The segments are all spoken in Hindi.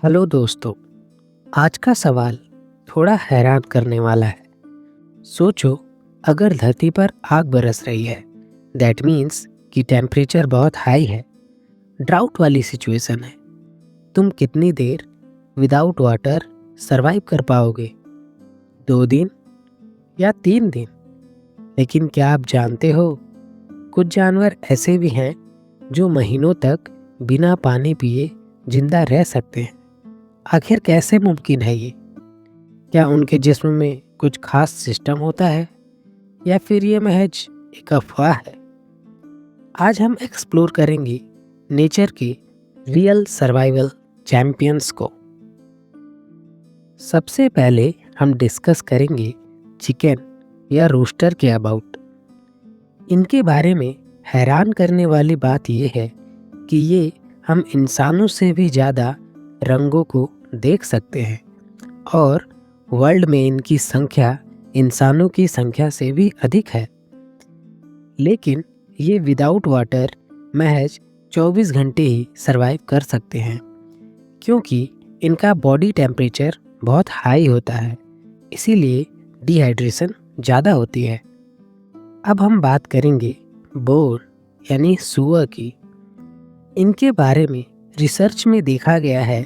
हेलो दोस्तों। आज का सवाल थोड़ा हैरान करने वाला है। सोचो, अगर धरती पर आग बरस रही है, दैट मीन्स कि टेम्परेचर बहुत हाई है, ड्राउट वाली सिचुएशन है। तुम कितनी देर विदाउट वाटर सरवाइव कर पाओगे? 2 दिन या 3 दिन? लेकिन क्या आप जानते हो, कुछ जानवर ऐसे भी हैं जो महीनों तक बिना पानी पिए जिंदा रह सकते हैं। आखिर कैसे मुमकिन है ये? क्या उनके जिस्म में कुछ खास सिस्टम होता है या फिर ये महज एक अफवाह है? आज हम एक्सप्लोर करेंगे नेचर के रियल सर्वाइवल चैंपियंस को। सबसे पहले हम डिस्कस करेंगे चिकन या रूस्टर के अबाउट। इनके बारे में हैरान करने वाली बात यह है कि ये हम इंसानों से भी ज़्यादा रंगों को देख सकते हैं और वर्ल्ड में इनकी संख्या इंसानों की संख्या से भी अधिक है। लेकिन ये विदाउट वाटर महज 24 घंटे ही सरवाइव कर सकते हैं, क्योंकि इनका बॉडी टेम्परेचर बहुत हाई होता है, इसीलिए डिहाइड्रेशन ज़्यादा होती है। अब हम बात करेंगे बोर यानी सुअर की। इनके बारे में रिसर्च में देखा गया है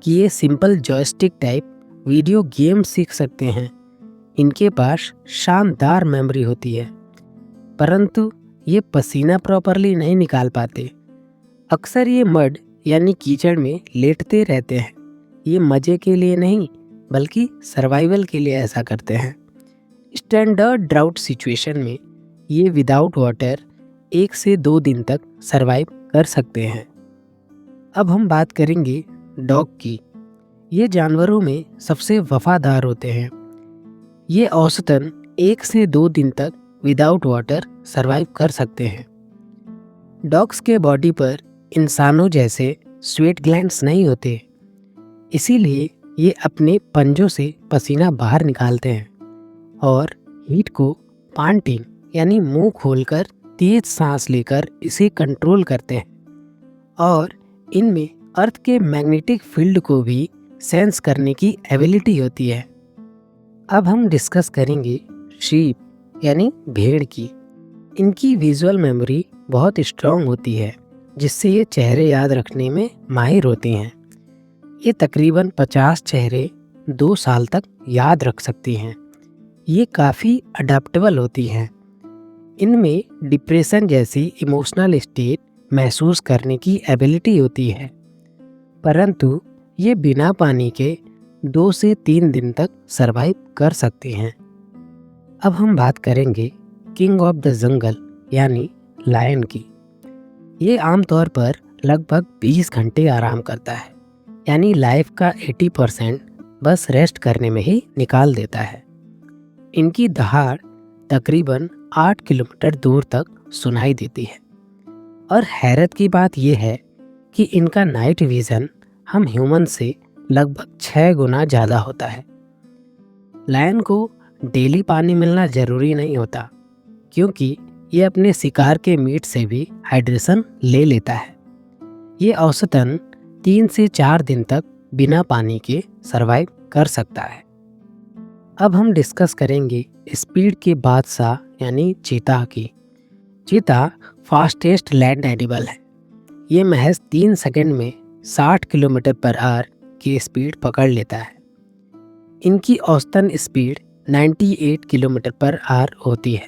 कि ये simple joystick type video game सीख सकते हैं। इनके पास शानदार मेमोरी होती है, परंतु ये पसीना प्रॉपरली नहीं निकाल पाते। अक्सर ये मड यानी कीचड़ में लेटते रहते हैं। ये मज़े के लिए नहीं बल्कि सर्वाइवल के लिए ऐसा करते हैं। स्टैंडर्ड ड्राउट सिचुएशन में ये विदाउट वाटर 1 से 2 दिन तक सर्वाइव कर सकते हैं। अब हम बात करेंगे डॉग की। ये जानवरों में सबसे वफादार होते हैं। ये औसतन 1 से 2 दिन तक विदाउट वाटर सरवाइव कर सकते हैं। डॉग्स के बॉडी पर इंसानों जैसे स्वेट ग्लैंड्स नहीं होते, इसीलिए ये अपने पंजों से पसीना बाहर निकालते हैं और हीट को पांटिंग यानी मुंह खोलकर तेज सांस लेकर इसे कंट्रोल करते हैं। और इनमें अर्थ के मैग्नेटिक फील्ड को भी सेंस करने की एबिलिटी होती है। अब हम डिस्कस करेंगे शीप यानी भेड़ की। इनकी विजुअल मेमोरी बहुत स्ट्रॉन्ग होती है, जिससे ये चेहरे याद रखने में माहिर होती हैं। ये तकरीबन 50 चेहरे 2 साल तक याद रख सकती हैं। ये काफ़ी अडेप्टेबल होती हैं। इनमें डिप्रेशन जैसी इमोशनल स्टेट महसूस करने की एबिलिटी होती है, परंतु ये बिना पानी के 2 से 3 दिन तक सरवाइव कर सकते हैं। अब हम बात करेंगे किंग ऑफ द जंगल यानी लायन की। ये आमतौर पर लगभग 20 घंटे आराम करता है, यानी लाइफ का 80% बस रेस्ट करने में ही निकाल देता है। इनकी दहाड़ तकरीबन 8 किलोमीटर दूर तक सुनाई देती है। और हैरत की बात यह है कि इनका नाइट विज़न हम ह्यूमन से लगभग 6 गुना ज़्यादा होता है। लायन को डेली पानी मिलना ज़रूरी नहीं होता, क्योंकि ये अपने शिकार के मीट से भी हाइड्रेशन ले लेता है। ये औसतन 3 से 4 दिन तक बिना पानी के सरवाइव कर सकता है। अब हम डिस्कस करेंगे स्पीड के बादशाह यानी चीता की। चीता फास्टेस्ट लैंड एनिमल है। ये महज 3 सेकंड में 60 किलोमीटर पर आवर की स्पीड पकड़ लेता है। इनकी औसतन स्पीड 98 किलोमीटर पर आवर होती है,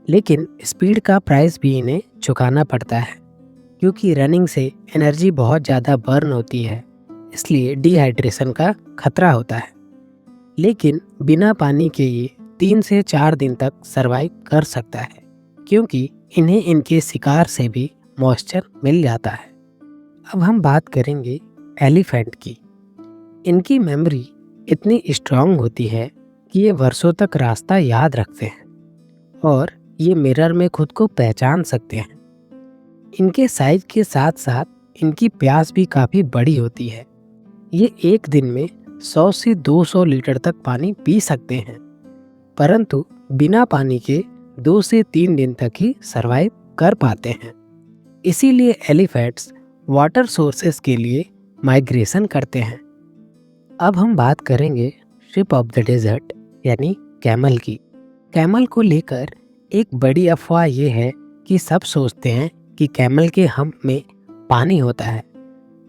लेकिन स्पीड का प्राइस भी इन्हें चुकाना पड़ता है, क्योंकि रनिंग से एनर्जी बहुत ज़्यादा बर्न होती है, इसलिए डिहाइड्रेशन का खतरा होता है। लेकिन बिना पानी के ये 3 से 4 दिन तक सरवाइव कर सकता है, क्योंकि इन्हें इनके शिकार से भी मॉइस्चर मिल जाता है। अब हम बात करेंगे एलिफेंट की। इनकी मेमोरी इतनी स्ट्रांग होती है कि ये वर्षों तक रास्ता याद रखते हैं और ये मिरर में खुद को पहचान सकते हैं। इनके साइज के साथ साथ इनकी प्यास भी काफ़ी बड़ी होती है। ये एक दिन में 100 से 200 लीटर तक पानी पी सकते हैं, परंतु बिना पानी के 2 से 3 दिन तक ही सरवाइव कर पाते हैं। इसीलिए एलिफेंट्स वाटर सोर्सेस के लिए माइग्रेशन करते हैं। अब हम बात करेंगे शिप ऑफ द डेजर्ट यानी कैमल की। कैमल को लेकर एक बड़ी अफवाह ये है कि सब सोचते हैं कि कैमल के हम्प में पानी होता है,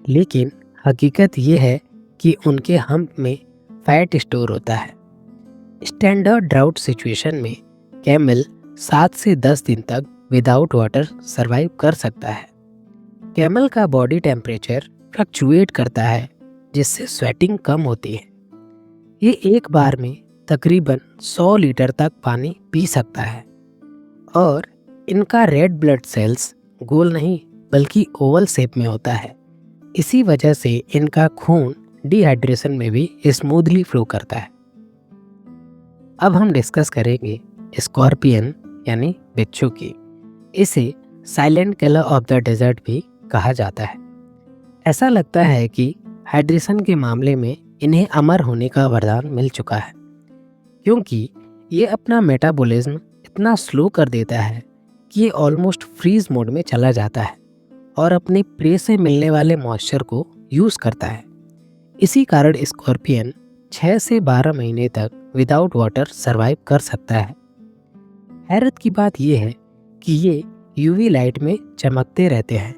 लेकिन हकीकत ये है कि उनके हम्प में फैट स्टोर होता है। स्टैंडर्ड ड्राउट सिचुएशन में कैमल 7 से 10 दिन तक विदाउट वाटर सरवाइव कर सकता है। कैमल का बॉडी टेम्परेचर फ्लक्चुएट करता है, जिससे स्वेटिंग कम होती है। ये एक बार में तकरीबन 100 लीटर तक पानी पी सकता है और इनका रेड ब्लड सेल्स गोल नहीं बल्कि ओवल शेप में होता है। इसी वजह से इनका खून डिहाइड्रेशन में भी स्मूथली फ्लो करता है। अब हम डिस्कस करेंगे स्कॉर्पियन यानी बिच्छू की। इसे silent killer of the desert भी कहा जाता है। ऐसा लगता है कि हाइड्रेशन के मामले में इन्हें अमर होने का वरदान मिल चुका है, क्योंकि ये अपना मेटाबॉलिज्म इतना स्लो कर देता है कि ये ऑलमोस्ट फ्रीज मोड में चला जाता है और अपने प्रे से मिलने वाले मॉइस्चर को यूज़ करता है। इसी कारण स्कॉर्पियन 6 से 12 महीने तक विदाउट वाटर सरवाइव कर सकता है। हैरत की बात यह है कि ये यूवी लाइट में चमकते रहते हैं।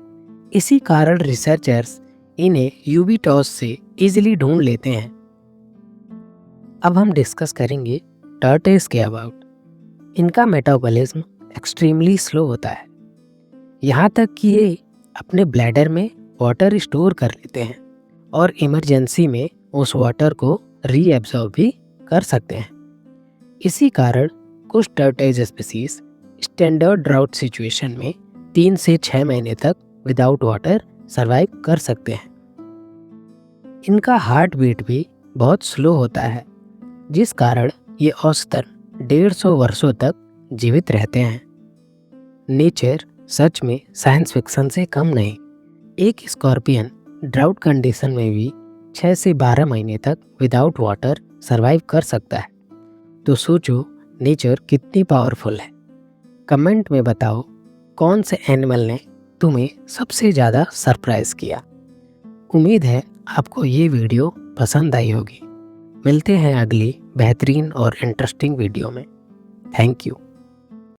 इसी कारण रिसर्चर्स इन्हें यूवी टॉर्च से इजीली ढूंढ लेते हैं। अब हम डिस्कस करेंगे टर्टल्स के अबाउट। इनका मेटाबॉलिज्म एक्सट्रीमली स्लो होता है, यहाँ तक कि ये अपने ब्लैडर में वाटर स्टोर कर लेते हैं और इमरजेंसी में उस वाटर को रीएब्जॉर्ब भी कर सकते हैं। इसी कारण कुछ turtle species standard drought situation में 3 से 6 महीने तक विदाउट वाटर सरवाइव कर सकते हैं। इनका हार्ट बीट भी बहुत स्लो होता है, जिस कारण ये औसतन 150 वर्षों तक जीवित रहते हैं। नेचर सच में साइंस फिक्शन से कम नहीं। एक स्कॉर्पियन ड्राउट कंडीशन में भी 6 से 12 महीने तक विदाउट वाटर सरवाइव कर सकता है। तो सोचो नेचर कितनी पावरफुल है। कमेंट में बताओ कौन से एनिमल ने तुम्हें सबसे ज़्यादा सरप्राइज किया। उम्मीद है आपको ये वीडियो पसंद आई होगी। मिलते हैं अगली बेहतरीन और इंटरेस्टिंग वीडियो में। Thank you.